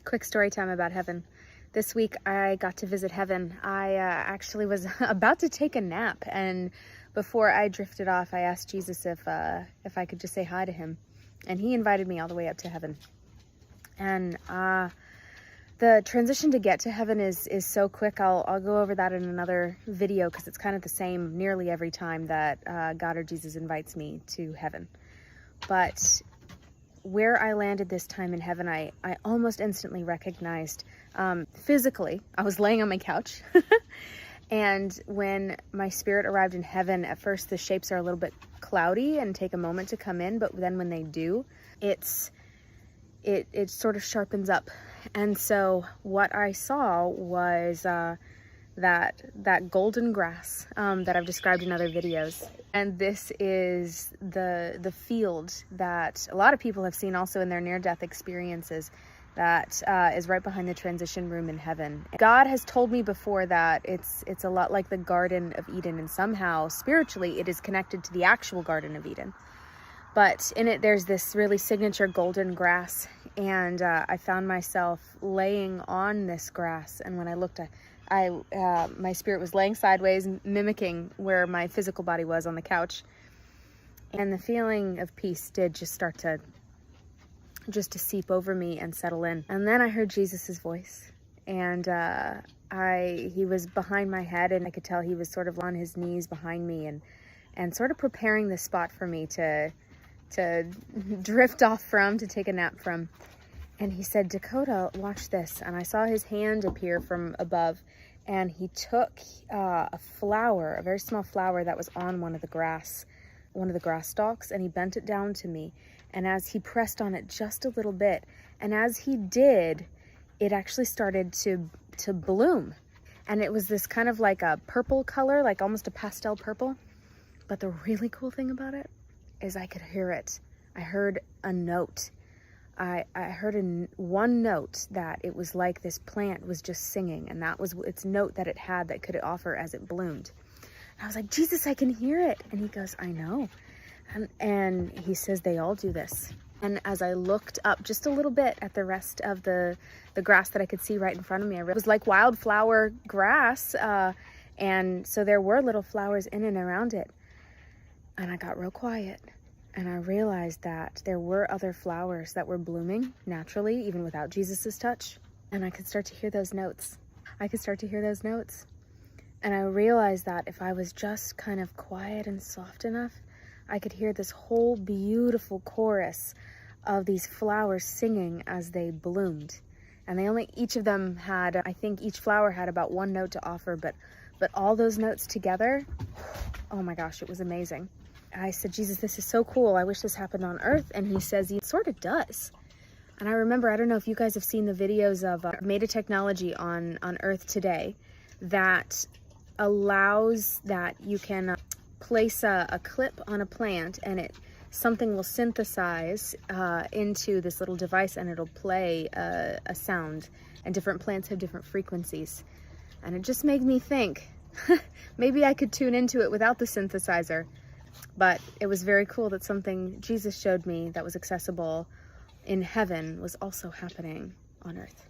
Quick story time about heaven. This week I got to visit heaven. I actually was about to take a nap, and before I drifted off, I asked Jesus if I could just say hi to him, and he invited me all the way up to heaven. And the transition to get to heaven is so quick. I'll go over that in another video because it's kind of the same nearly every time that God or Jesus invites me to heaven. But where I landed this time in heaven, I almost instantly recognized physically. I was laying on my couch and when my spirit arrived in heaven, at first the shapes are a little bit cloudy and take a moment to come in, but then when they do, it sort of sharpens up. And so what I saw was that golden grass that I've described in other videos. And this is the field that a lot of people have seen also in their near-death experiences, that is right behind the transition room in heaven. God has told me before that it's a lot like the Garden of Eden, and somehow spiritually it is connected to the actual Garden of Eden. But in it, there's this really signature golden grass, and I found myself laying on this grass. And when I looked, my spirit was laying sideways, mimicking where my physical body was on the couch. And the feeling of peace did just start to seep over me and settle in. And then I heard Jesus's voice, and he was behind my head, and I could tell he was sort of on his knees behind me and sort of preparing the spot for me to drift off from, to take a nap from. And he said, "Dakota, watch this." And I saw his hand appear from above, and he took a flower, a very small flower that was on one of the grass stalks, and he bent it down to me. And as he pressed on it just a little bit, and as he did, it actually started to bloom. And it was this kind of like a purple color, like almost a pastel purple. But the really cool thing about it is I could hear it. I heard a note. I heard one note that it was like this plant was just singing, and that was its note that it had that could offer as it bloomed. And I was like, "Jesus, I can hear it." And he goes, "I know." And he says, "They all do this." And as I looked up just a little bit at the rest of the grass that I could see right in front of me, it was like wildflower grass. And so there were little flowers in and around it. And I got real quiet, and I realized that there were other flowers that were blooming naturally, even without Jesus's touch. And I could start to hear those notes. And I realized that if I was just kind of quiet and soft enough, I could hear this whole beautiful chorus of these flowers singing as they bloomed. And each of them had, I think each flower had about one note to offer, but all those notes together, oh my gosh, it was amazing. I said, "Jesus, this is so cool. I wish this happened on Earth." And he says, "It sort of does." And I remember, I don't know if you guys have seen the videos of made a technology on Earth today that allows that you can place a clip on a plant, and something will synthesize into this little device, and it'll play a sound. And different plants have different frequencies. And it just made me think, maybe I could tune into it without the synthesizer. But it was very cool that something Jesus showed me that was accessible in heaven was also happening on Earth.